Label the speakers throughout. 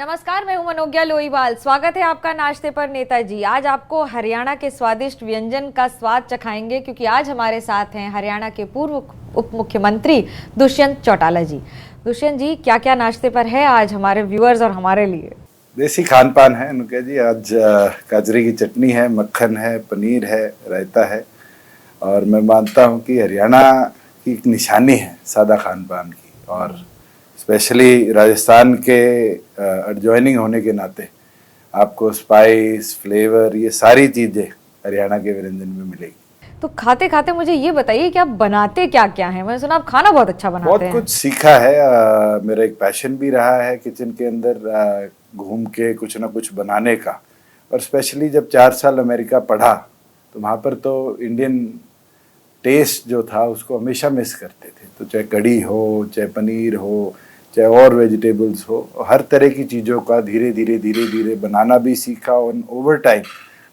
Speaker 1: नमस्कार, मैं हूं मनोज्ञा लोईवाल। स्वागत है आपका नाश्ते पर नेताजी। आज आपको हरियाणा के स्वादिष्ट व्यंजन का स्वाद चखाएंगे, क्योंकि आज हमारे साथ हैं हरियाणा के पूर्व उप मुख्यमंत्री दुष्यंत चौटाला जी। दुष्यंत जी, क्या क्या नाश्ते पर है आज हमारे व्यूअर्स और हमारे लिए?
Speaker 2: देसी खान पान है अनुका जी। आज गाजरी की चटनी है, मक्खन है, पनीर है, रायता है। और मैं मानता हूँ कि हरियाणा की एक निशानी है सादा खान पान की, और स्पेशली राजस्थान के एडजॉइनिंग होने के नाते आपको स्पाइस, फ्लेवर, ये सारी चीज़ें हरियाणा के व्यंजन में मिलेगी।
Speaker 1: तो खाते खाते मुझे ये बताइए कि आप बनाते क्या क्या हैं? मैंने सुना आप खाना बहुत अच्छा बनाते
Speaker 2: बहुत
Speaker 1: हैं।
Speaker 2: कुछ सीखा है। मेरा एक पैशन भी रहा है किचन के अंदर घूम के कुछ ना कुछ बनाने का। और स्पेशली जब 4 साल अमेरिका पढ़ा तो वहाँ पर तो इंडियन टेस्ट जो था उसको हमेशा मिस करते थे। तो चाहे कढ़ी हो, चाहे पनीर हो, चाहे और वेजिटेबल्स हो, हर तरह की चीज़ों का धीरे धीरे बनाना भी सीखा। और ओवर टाइम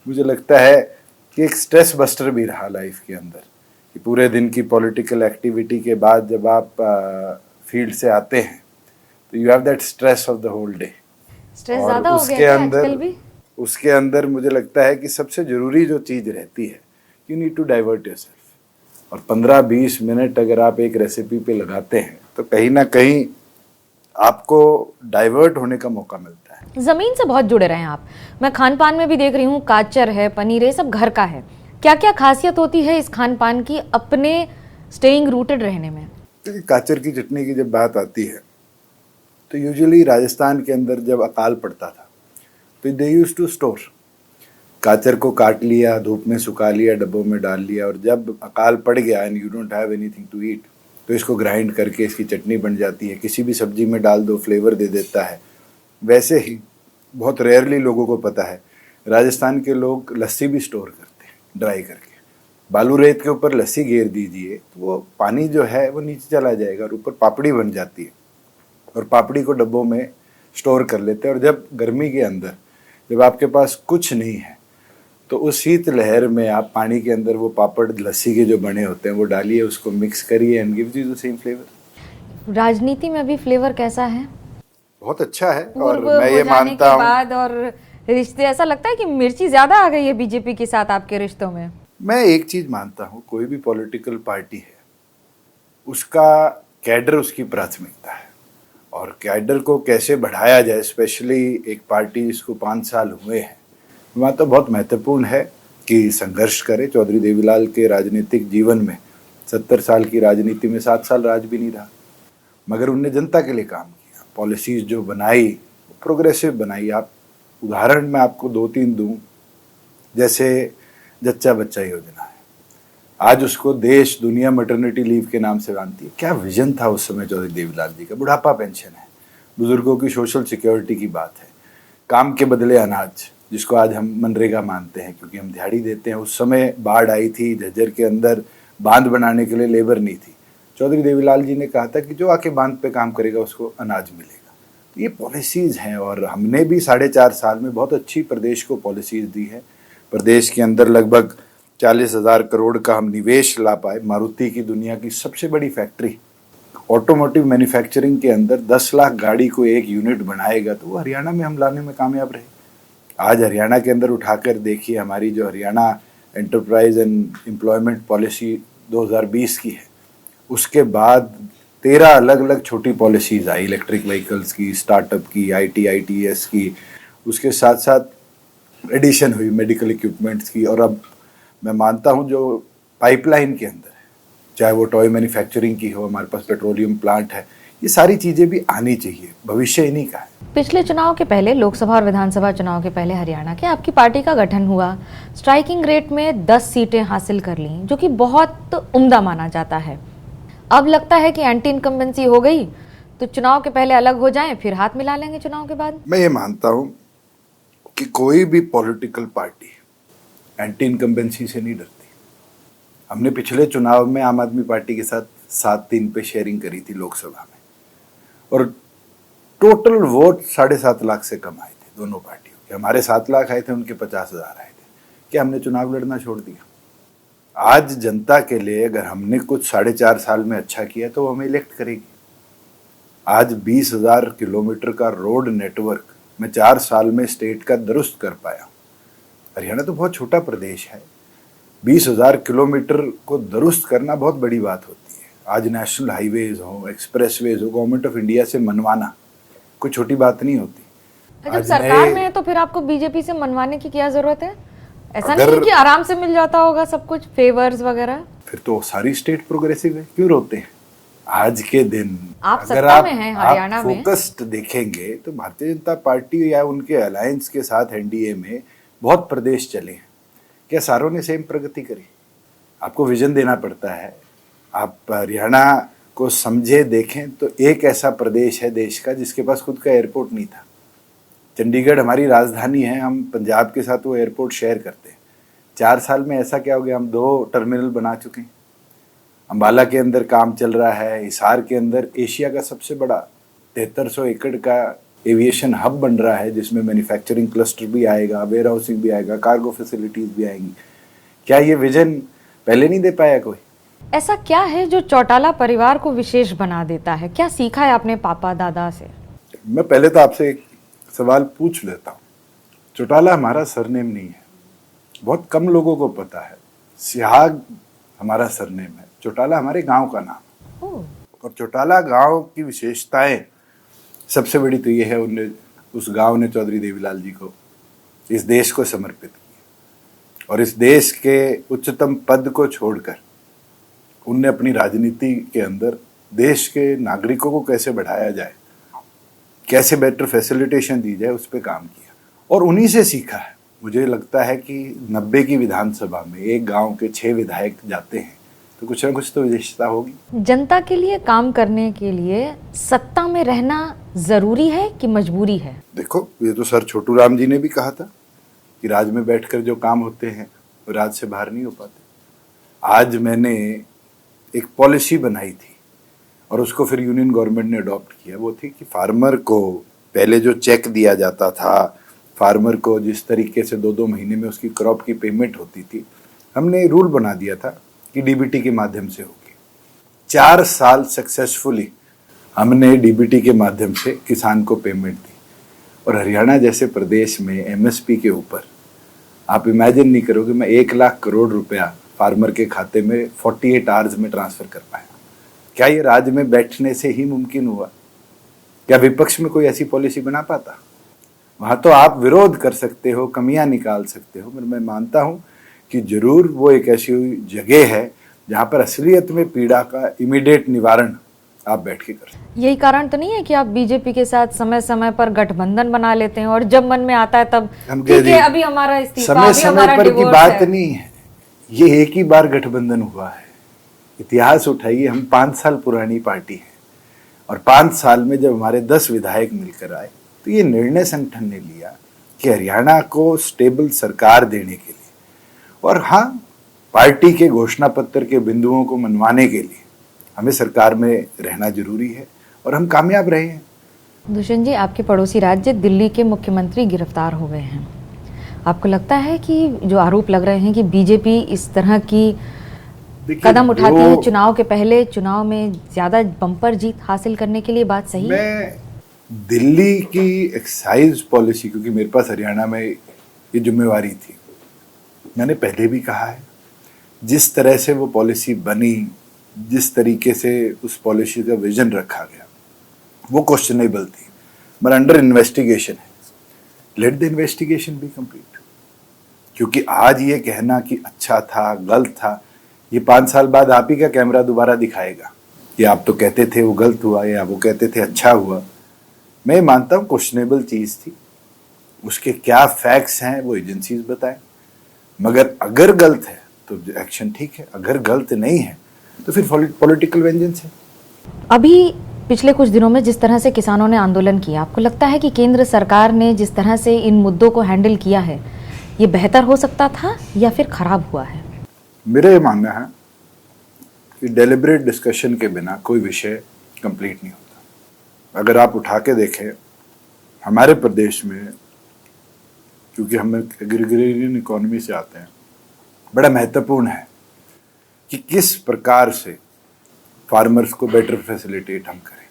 Speaker 2: मुझे लगता है कि एक स्ट्रेस बस्टर भी रहा लाइफ के अंदर, कि पूरे दिन की पॉलिटिकल एक्टिविटी के बाद जब आप फील्ड से आते हैं तो you have that stress of the whole day.
Speaker 1: Stress
Speaker 2: और
Speaker 1: ज्यादा हो गया क्या आजकल भी?
Speaker 2: उसके अंदर मुझे लगता है कि सबसे ज़रूरी जो चीज़ रहती है, you need to divert yourself. और 15-20 मिनट अगर आप एक रेसिपी पे लगाते हैं तो कहीं ना कहीं आपको डाइवर्ट होने का मौका मिलता है।
Speaker 1: जमीन से बहुत जुड़े रहे हैं आप। मैं खान पान में भी देख रही हूँ, काचर है, पनीर है, सब घर का है। क्या क्या खासियत होती है इस खान पान की अपने स्टेइंग रूटेड रहने में?
Speaker 2: काचर की चटनी की जब बात आती है तो यूजुअली राजस्थान के अंदर जब अकाल पड़ता था तो दे यूज्ड टू स्टोर। काचर को काट लिया, धूप में सुखा लिया, डब्बों में डाल लिया, और जब अकाल पड़ गया and you don't have anything to eat तो इसको ग्राइंड करके इसकी चटनी बन जाती है। किसी भी सब्जी में डाल दो, फ्लेवर दे देता है। वैसे ही बहुत रेयरली लोगों को पता है, राजस्थान के लोग लस्सी भी स्टोर करते हैं ड्राई करके। बालू रेत के ऊपर लस्सी घेर दीजिए तो वो पानी जो है वो नीचे चला जाएगा और ऊपर पापड़ी बन जाती है, और पापड़ी को डब्बों में स्टोर कर लेते हैं। और जब गर्मी के अंदर जब आपके पास कुछ नहीं है तो उस शीत लहर में आप पानी के अंदर वो पापड़ लस्सी के जो बने होते हैं वो डालिए, उसको मिक्स करिए and gives you the same flavour.
Speaker 1: राजनीति में भी फ्लेवर कैसा है?
Speaker 2: बहुत अच्छा है। और
Speaker 1: पूर्व
Speaker 2: मैं
Speaker 1: हो
Speaker 2: ये
Speaker 1: जाने
Speaker 2: मानता
Speaker 1: के
Speaker 2: हूँ,
Speaker 1: बाद और रिश्ते, ऐसा लगता है कि मिर्ची ज्यादा आ गई है बीजेपी के साथ आपके रिश्तों में।
Speaker 2: मैं एक चीज मानता हूँ, कोई भी पॉलिटिकल पार्टी है उसका कैडर उसकी प्राथमिकता है, और कैडर को कैसे बढ़ाया जाए, स्पेशली एक पार्टी जिसको 5 साल हुए हैं, वहाँ तो बहुत महत्वपूर्ण है कि संघर्ष करे। चौधरी देवीलाल के राजनीतिक जीवन में 70 साल की राजनीति में 7 साल राज भी नहीं रहा, मगर उनने जनता के लिए काम किया। पॉलिसीज जो बनाई प्रोग्रेसिव बनाई। आप उदाहरण मैं आपको 2-3 दूं, जैसे जच्चा बच्चा योजना है, आज उसको देश दुनिया मैटरनिटी लीव के नाम से जानती है। क्या विजन था उस समय चौधरी देवीलाल जी का। बुढ़ापा पेंशन है, बुजुर्गों की सोशल सिक्योरिटी की बात है, काम के बदले अनाज, जिसको आज हम मनरेगा मानते हैं क्योंकि हम दिहाड़ी देते हैं। उस समय बाढ़ आई थी, झज्जर के अंदर बांध बनाने के लिए लेबर नहीं थी। चौधरी देवीलाल जी ने कहा था कि जो आके बांध पे काम करेगा उसको अनाज मिलेगा। तो ये पॉलिसीज़ हैं, और हमने भी 4.5 साल में बहुत अच्छी प्रदेश को पॉलिसीज़ दी है। प्रदेश के अंदर लगभग 40,000 करोड़ का हम निवेश ला पाए। मारुति की दुनिया की सबसे बड़ी फैक्ट्री ऑटोमोटिव मैन्युफैक्चरिंग के अंदर 10 लाख गाड़ी को एक यूनिट बनाएगा, तो वो हरियाणा में हम लाने में कामयाब रहे। आज हरियाणा के अंदर उठाकर देखिए, हमारी जो Haryana enterprise and employment policy 2020 की है, उसके बाद 13 अलग अलग छोटी पॉलिसीज़ आई, इलेक्ट्रिक व्हीकल्स की, स्टार्टअप की, ITS की, उसके साथ साथ एडिशन हुई मेडिकल इक्विपमेंट्स की। और अब मैं मानता हूँ जो पाइपलाइन के अंदर है, चाहे वो टॉय मैन्युफैक्चरिंग की हो, हमारे पास पेट्रोलियम प्लांट है, ये सारी चीज़ें भी आनी चाहिए। भविष्य इन्हीं का है।
Speaker 1: पिछले चुनाव के पहले, लोकसभा और विधानसभा चुनाव के पहले हरियाणा के आपकी पार्टी का गठन हुआ। स्ट्राइकिंग रेट में 10 सीटें हासिल कर ली, जो कि बहुत उम्दा माना जाता है। अब लगता है कि एंटी इनकम्बेंसी हो गई, तो चुनाव के पहले अलग हो जाएं, फिर हाथ मिला लेंगे चुनाव के बाद।
Speaker 2: मैं ये मानता हूँ कि कोई भी पॉलिटिकल पार्टी एंटी इनकम्बेंसी से नहीं डरती। हमने पिछले चुनाव में आम आदमी पार्टी के साथ 7-3 पे शेयरिंग करी थी लोकसभा में, और टोटल वोट 7.5 लाख से कम आए थे दोनों पार्टियों के। हमारे 7 लाख आए थे, उनके 50,000 आए थे। क्या हमने चुनाव लड़ना छोड़ दिया? आज जनता के लिए अगर हमने कुछ 4.5 साल में अच्छा किया तो वो हमें इलेक्ट करेगी। आज 20,000 किलोमीटर का रोड नेटवर्क मैं 4 साल में स्टेट का दुरुस्त कर पाया। हरियाणा तो बहुत छोटा प्रदेश है, 20,000 किलोमीटर को दुरुस्त करना बहुत बड़ी बात होती है। आज नेशनल हाईवेज हो, एक्सप्रेसवेज हो, गवर्नमेंट ऑफ इंडिया से मनवाना कोई छोटी बात नहीं होती।
Speaker 1: जब सरकार में है तो फिर आपको बीजेपी से मनवाने की क्या जरूरत है? ऐसा नहीं है कि आराम से मिल जाता होगा सब कुछ, फेवर्स वगैरह?
Speaker 2: फिर तो सारी स्टेट प्रोग्रेसिव है, क्यों रोते हैं? आज के दिन
Speaker 1: आप
Speaker 2: अगर
Speaker 1: सत्ता में हैं हरियाणा में,
Speaker 2: फोकस्ड देखेंगे तो भारतीय जनता पार्टी या उनके अलायंस के साथ एनडीए में बहुत प्रदेश चले हैं। क्या सारों ने सेम प्रगति करी? आपको विजन देना पड़ता है। आप हरियाणा को समझे देखें तो एक ऐसा प्रदेश है देश का जिसके पास खुद का एयरपोर्ट नहीं था। चंडीगढ़ हमारी राजधानी है, हम पंजाब के साथ वो एयरपोर्ट शेयर करते हैं। 4 साल में ऐसा क्या हो गया, हम 2 टर्मिनल बना चुके हैं। अम्बाला के अंदर काम चल रहा है, हिसार के अंदर एशिया का सबसे बड़ा 7300 एकड़ का एविएशन हब बन रहा है, जिसमें मैन्युफैक्चरिंग क्लस्टर भी आएगा, वेयर हाउसिंग भी आएगा, कार्गो फैसिलिटीज भी आएंगी। क्या ये विजन पहले नहीं दे पाया कोई?
Speaker 1: ऐसा क्या है जो चौटाला परिवार को विशेष बना देता है? क्या सीखा है आपने पापा दादा से?
Speaker 2: मैं पहले तो आपसे एक सवाल पूछ लेता हूँ। चौटाला हमारा सरनेम नहीं है, बहुत कम लोगों को पता है। सिहाग हमारा सरनेम है, चौटाला हमारे गांव का नाम है। और चौटाला गांव की विशेषताएं सबसे बड़ी तो ये है, उस गांव ने चौधरी देवीलाल जी को इस देश को समर्पित किया और इस देश के उच्चतम पद को छोड़कर उनने अपनी राजनीति के अंदर देश के नागरिकों को कैसे बढ़ाया जाए, कैसे बेटर फैसिलिटेशन दी जाए, उस पर काम किया और उन्हीं से सीखा है। मुझे लगता है कि 90 की विधानसभा में एक गांव के 6 विधायक जाते हैं तो कुछ ना कुछ तो विशेषता होगी।
Speaker 1: जनता के लिए काम करने के लिए सत्ता में रहना जरूरी है कि मजबूरी है? देखो,
Speaker 2: ये तो सर छोटू राम जी ने भी कहा था कि राज में बैठकर जो काम होते हैं वो राज से बाहर नहीं हो पाते। आज मैंने एक पॉलिसी बनाई थी और उसको फिर यूनियन गवर्नमेंट ने अडॉप्ट किया। वो थी कि फार्मर को पहले जो चेक दिया जाता था, फार्मर को जिस तरीके से 2-2 महीने में उसकी क्रॉप की पेमेंट होती थी, हमने रूल बना दिया था कि डीबीटी के माध्यम से होगी। 4 साल सक्सेसफुली हमने डीबीटी के माध्यम से किसान को पेमेंट दी। और हरियाणा जैसे प्रदेश में एमएसपी के ऊपर आप इमेजिन नहीं करोगे, मैं 1 लाख करोड़ रुपया फार्मर के खाते में 48 आवर्स में ट्रांसफर कर पाया। क्या ये राज्य में बैठने से ही मुमकिन हुआ? क्या विपक्ष में कोई ऐसी पॉलिसी बना पाता? वहां तो आप विरोध कर सकते हो, कमियां निकाल सकते हो, पर मैं मानता हूं कि जरूर वो एक ऐसी जगह है जहां पर असलियत में पीड़ा का इमीडिएट निवारण आप बैठ के कर सकते।
Speaker 1: यही कारण तो नहीं है कि आप बीजेपी के साथ समय समय पर गठबंधन बना लेते हैं और जब मन में आता है तब ठीक है अभी हमारा इस्तीफा,
Speaker 2: समय समय पर की बात नहीं है, ये एक ही बार गठबंधन हुआ है। इतिहास उठाइए, हम 5 साल पुरानी पार्टी है और 5 साल में जब हमारे 10 विधायक मिलकर आए तो ये निर्णय संगठन ने लिया कि हरियाणा को स्टेबल सरकार देने के लिए और हाँ, पार्टी के घोषणा पत्र के बिंदुओं को मनवाने के लिए हमें सरकार में रहना जरूरी है और हम कामयाब रहे हैं।
Speaker 1: दुष्यंत जी, आपके पड़ोसी राज्य दिल्ली के मुख्यमंत्री गिरफ्तार हो गए हैं। आपको लगता है कि जो आरोप लग रहे हैं कि बीजेपी इस तरह की कदम उठाती है चुनाव के पहले, चुनाव में ज्यादा बम्पर जीत हासिल करने के लिए, बात सही है?
Speaker 2: मैं दिल्ली की एक्साइज पॉलिसी, क्योंकि मेरे पास हरियाणा में ये जिम्मेवारी थी, मैंने पहले भी कहा है, जिस तरह से वो पॉलिसी बनी, जिस तरीके से उस पॉलिसी का विजन रखा गया, वो क्वेश्चनेबल थी, पर अंडर इन्वेस्टिगेशन है। Let the investigation be complete. क्योंकि आज ये कहना कि अच्छा था, गलत था, ये 5 साल बाद आप ही का कैमरा दोबारा दिखाएगा कि आप तो कहते थे वो गलत हुआ या वो कहते थे अच्छा हुआ। मैं मानता हूँ क्वेश्चनेबल चीज़ थी, उसके क्या फैक्ट्स हैं वो एजेंसीज बताएं, मगर अगर गलत है तो एक्शन ठीक है, अगर गलत नहीं है तो फिर पॉलिटिकल वेंजेंस है।
Speaker 1: अभी पिछले कुछ दिनों में जिस तरह से किसानों ने आंदोलन किया, आपको लगता है कि केंद्र सरकार ने जिस तरह से इन मुद्दों को हैंडल किया है, ये बेहतर हो सकता था या फिर खराब हुआ है?
Speaker 2: मेरा ये मानना है कि डेलिब्रेट डिस्कशन के बिना कोई विषय कंप्लीट नहीं होता। अगर आप उठा के देखें हमारे प्रदेश में, क्योंकि हम एग्रीगेरियन इकोनॉमी से आते हैं, बड़ा महत्वपूर्ण है कि किस प्रकार से फार्मर्स को बेटर फैसिलिटेट हम करें।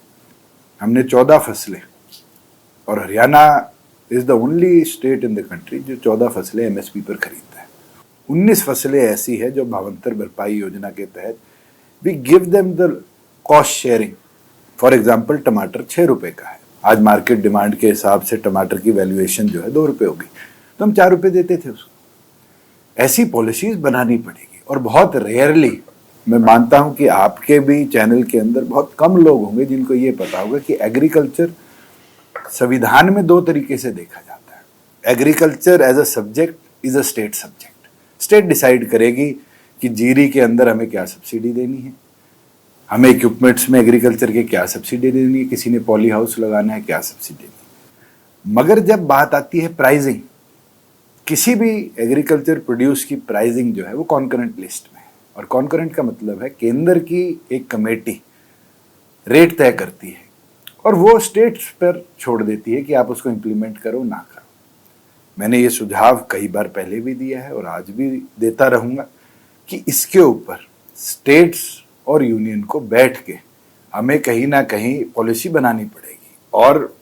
Speaker 2: हमने 14 फसलें और Haryana is the only state in the country जो 14 फसलें एमएसपी पर खरीदता है। 19 फसलें ऐसी है जो भावांतर भरपाई योजना के तहत we give them the cost sharing. For example टमाटर 6 रुपए का है, आज मार्केट डिमांड के हिसाब से टमाटर की वैल्यूएशन जो है 2 रुपए होगी, तो हम 4 रुपए देते थे उसको। ऐसी पॉलिसीज बनानी पड़ेगी। और बहुत रेयरली मैं मानता हूं कि आपके भी चैनल के अंदर बहुत कम लोग होंगे जिनको ये पता होगा कि एग्रीकल्चर संविधान में 2 तरीके से देखा जाता है। Agriculture as a subject is a state subject. State decide करेगी कि जीरी के अंदर हमें क्या सब्सिडी देनी है, हमें इक्विपमेंट्स में एग्रीकल्चर के क्या सब्सिडी देनी है, किसी ने पॉली हाउस लगाना है क्या सब्सिडी देनी है। मगर जब बात आती है प्राइसिंग, किसी भी एग्रीकल्चर प्रोड्यूस की प्राइसिंग जो है वो कॉन्करेंट लिस्ट में है। और कॉन्करेंट का मतलब है केंद्र की एक कमेटी रेट तय करती है और वो स्टेट्स पर छोड़ देती है कि आप उसको इम्प्लीमेंट करो ना करो। मैंने ये सुझाव कई बार पहले भी दिया है और आज भी देता रहूंगा कि इसके ऊपर स्टेट्स और यूनियन को बैठ के हमें कहीं ना कहीं पॉलिसी बनानी पड़ेगी। और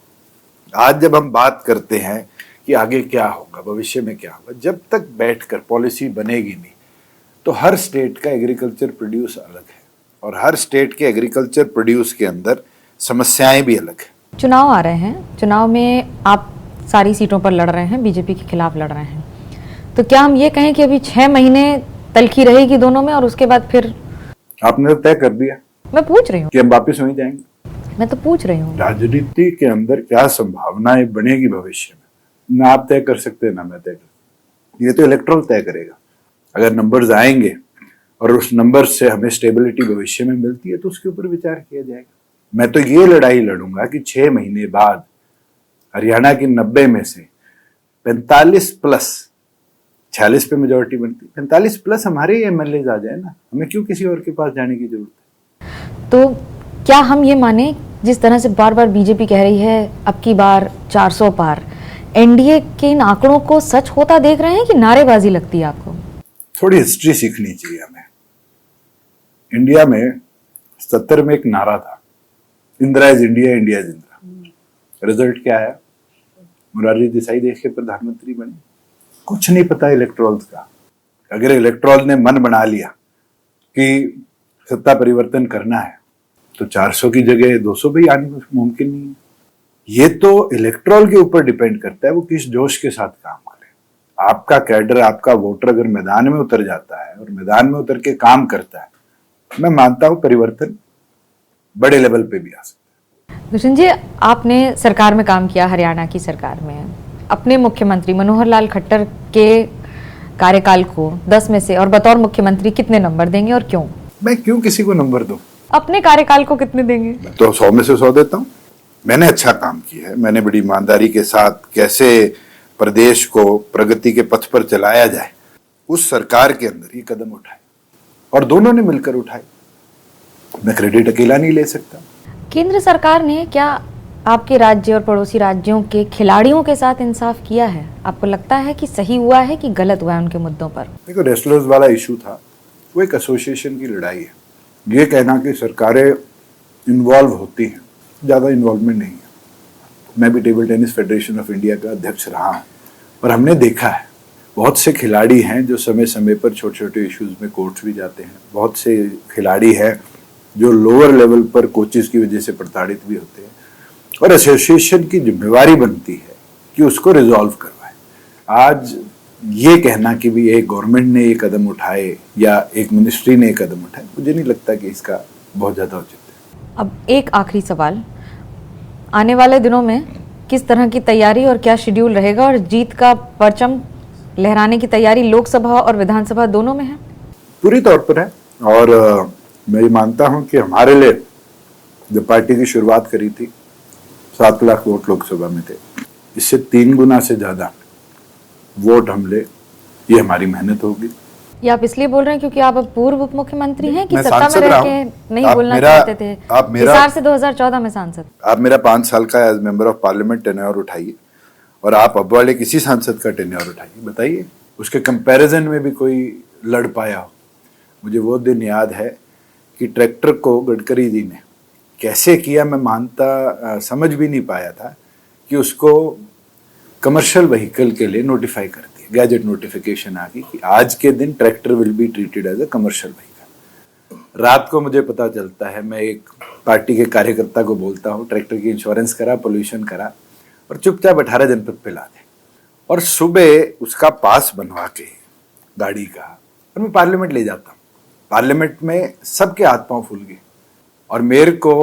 Speaker 2: आज जब हम बात करते हैं कि आगे क्या होगा, भविष्य में क्या होगा, जब तक बैठकर पॉलिसी बनेगी नहीं तो हर स्टेट का एग्रीकल्चर प्रोड्यूस अलग है और हर स्टेट के एग्रीकल्चर प्रोड्यूस के अंदर समस्याएं भी अलग है।
Speaker 1: चुनाव आ रहे हैं, चुनाव में आप सारी सीटों पर लड़ रहे हैं, बीजेपी के खिलाफ लड़ रहे हैं, तो क्या हम ये कहें कि अभी 6 महीने तलखी रहेगी दोनों में और उसके बाद फिर?
Speaker 2: आपने तो तय कर दिया।
Speaker 1: मैं पूछ रही हूँ
Speaker 2: कि हम वापिस वहीं जाएंगे।
Speaker 1: मैं तो पूछ रही हूँ
Speaker 2: राजनीति के अंदर क्या संभावनाएं बनेगी भविष्य में, ना आप तय कर सकते ना मैं तय कर, ये तो इलेक्ट्रल तय करेगा। अगर नंबर्स आएंगे और उस नंबर से हमें स्टेबिलिटी भविष्य में मिलती है तो उसके ऊपर विचार किया जाएगा। मैं तो ये लड़ाई लड़ूंगा कि 6 महीने बाद हरियाणा की 90 में से 45 प्लस 46 पे मेजोरिटी बनती, 45 प्लस हमारे एमएलए आ जाए ना, हमें क्यों किसी और के पास जाने की जरूरत है।
Speaker 1: तो क्या हम ये माने, जिस तरह से बार बार बीजेपी कह रही है अब की बार 400 पार, एनडीए के इन आंकड़ों को सच होता देख रहे हैं कि नारेबाजी लगती है आपको?
Speaker 2: थोड़ी हिस्ट्री सीखनी चाहिए हमें। इंडिया में 70 में एक नारा था, Indira is India, India is Indira. Result क्या है? मोरारजी देसाई देश के प्रधानमंत्री बने। कुछ नहीं पता इलेक्ट्रॉल्स का। अगर इलेक्ट्रॉल ने मन बना लिया कि सत्ता परिवर्तन करना है तो 400 की जगह 200 भी आनी मुमकिन नहीं है। ये तो इलेक्ट्रॉल के ऊपर डिपेंड करता है वो किस जोश के साथ काम करे। आपका कैडर, आपका वोटर अगर मैदान में उतर जाता है और मैदान में उतर के काम करता है, मैं मानता हूं परिवर्तन बड़े लेवल पे भी आ सकता है।
Speaker 1: दुष्यंत जी, आपने सरकार में काम किया, हरियाणा की सरकार में। अपने मुख्यमंत्री मनोहर लाल खट्टर के कार्यकाल को 10 में से और बतौर मुख्यमंत्री कितने नंबर देंगे और क्यों?
Speaker 2: मैं क्यों किसी को नंबर दूं?
Speaker 1: अपने कार्यकाल को कितने देंगे?
Speaker 2: तो 100 में से 100 देता हूं। मैंने अच्छा काम किया है। मैंने बड़ी ईमानदारी के साथ कैसे प्रदेश को प्रगति के पथ पर चलाया जाए, उस सरकार के अंदर ये कदम उठाए और दोनों ने मिलकर उठाए। मैं क्रेडिट अकेला नहीं ले सकता।
Speaker 1: केंद्र सरकार ने क्या आपके राज्य और पड़ोसी राज्यों के खिलाड़ियों के साथ इंसाफ किया है? आपको लगता है कि सही हुआ है कि गलत हुआ है उनके मुद्दों पर? देखो,
Speaker 2: रेसलर्स वाला इशू था, वो एक एसोसिएशन की लड़ाई है। ये कहना कि सरकारें इन्वॉल्व होती हैं, ज़्यादा इन्वॉल्वमेंट नहीं है। मैं भी table tennis federation of India का अध्यक्ष रहा हूँ और हमने देखा है बहुत से खिलाड़ी हैं जो समय समय पर छोटे छोटे इश्यूज में कोर्ट्स भी जाते हैं। बहुत से खिलाड़ी हैं जो लोअर लेवल पर कोचेस की वजह से प्रताड़ित भी होते हैं और एसोसिएशन की जिम्मेवारी बनती है कि उसको रिजॉल्व करवाए। आज ये कहना कि भी एक गवर्नमेंट ने ये कदम उठाए या एक मिनिस्ट्री ने ये कदम उठाए, मुझे नहीं लगता कि इसका बहुत ज़्यादा उचित है।
Speaker 1: अब एक आखिरी सवाल, आने वाले दिनों में किस तरह की तैयारी और क्या शेड्यूल रहेगा और जीत का परचम लहराने की तैयारी लोकसभा और विधानसभा दोनों में है?
Speaker 2: पूरी तौर पर है और मैं ये मानता हूं कि हमारे लिए जब पार्टी की शुरुआत करी थी 7 लाख वोट लोकसभा में थे, इससे 3 गुना से ज्यादा वोट हम ले, ये हमारी मेहनत होगी।
Speaker 1: ये आप इसलिए बोल रहे हैं क्योंकि आप अब पूर्व उप मुख्यमंत्री हैं कि
Speaker 2: मैं
Speaker 1: सत्ता में रह के नहीं बोलना चाहते थे?
Speaker 2: आप मेरा
Speaker 1: हिसार से 2014 में सांसद।
Speaker 2: आप मेरा 5 साल का as member of parliament tenure उठाइए और आप अब वाले किसी सांसद का टेन्योर उठाइए, बताइए उसके कंपैरिजन में भी कोई लड़ पाया हो। मुझे वो दिन याद है कि ट्रैक्टर को गडकरी जी ने कैसे किया, मैं मानता समझ भी नहीं पाया था कि उसको कमर्शियल व्हीकल के लिए नोटिफाई कर दिया, गैजेट नोटिफिकेशन आ गई कि आज के दिन tractor will be treated as a commercial vehicle. रात को मुझे पता चलता है, मैं एक पार्टी के कार्यकर्ता को बोलता हूँ ट्रैक्टर की इंश्योरेंस करा, पोल्यूशन करा और चुपचाप 18 जनपद पे ला दे। और सुबह उसका पास बनवा के गाड़ी का और मैं पार्लियामेंट ले जाता हूँ। पार्लियामेंट में सबके हाथ पांव फूल गए और मेरे को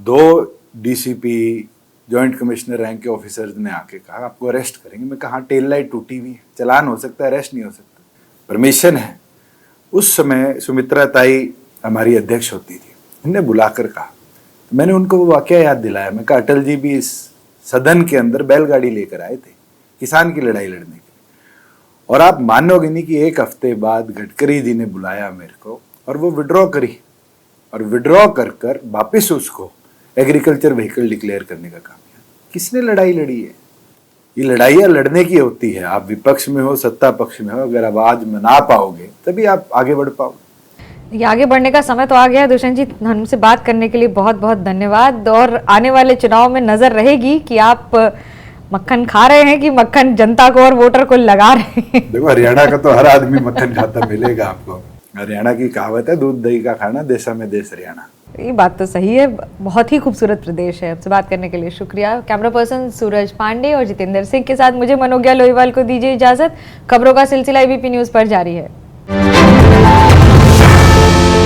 Speaker 2: 2 डीसीपी जॉइंट कमिश्नर रैंक के ऑफिसर्स ने आके कहा आपको अरेस्ट करेंगे। मैं कहा टेल लाइट टूटी हुई है, चलान हो सकता है, अरेस्ट नहीं हो सकता, परमिशन है। उस समय सुमित्रा ताई हमारी अध्यक्ष होती थी, उन्होंने बुलाकर कहा, मैंने उनको वो वाकया याद दिलाया। मैं कहा अटल जी भी इस सदन के अंदर बैलगाड़ी लेकर आए थे किसान की लड़ाई लड़ने के लिए, और आप मानोगे नहीं कि एक हफ्ते बाद गडकरी जी ने बुलाया मेरे को और वो विड्रॉ करी और विड्रॉ कर कर वापिस उसको एग्रीकल्चर व्हीकल डिक्लेयर करने का काम किया। किसने लड़ाई लड़ी है? ये लड़ाइयाँ लड़ने की होती है। आप विपक्ष में हो, सत्ता पक्ष में हो, अगर आवाज मना पाओगे तभी आप आगे बढ़ पाओगे।
Speaker 1: ये आगे बढ़ने का समय तो आ गया है। दुष्यंत जी, हमसे बात करने के लिए बहुत बहुत धन्यवाद। और आने वाले चुनाव में नजर रहेगी कि आप मक्खन खा रहे हैं कि मक्खन जनता को और वोटर को लगा रहे हैं।
Speaker 2: देखो, हरियाणा का तो हर आदमी मक्खन खाता मिलेगा आपको। हरियाणा की कहावत है, दूध दही का खाना देशा में देश हरियाणा।
Speaker 1: ये बात तो सही है, बहुत ही खूबसूरत प्रदेश है। आपसे बात करने के लिए शुक्रिया। कैमरा पर्सन सूरज पांडे और जितेंद्र सिंह के साथ मुझे मनोज्ञा लोहीवाल को दीजिए इजाजत। खबरों का सिलसिला एबीपी न्यूज पर जारी है।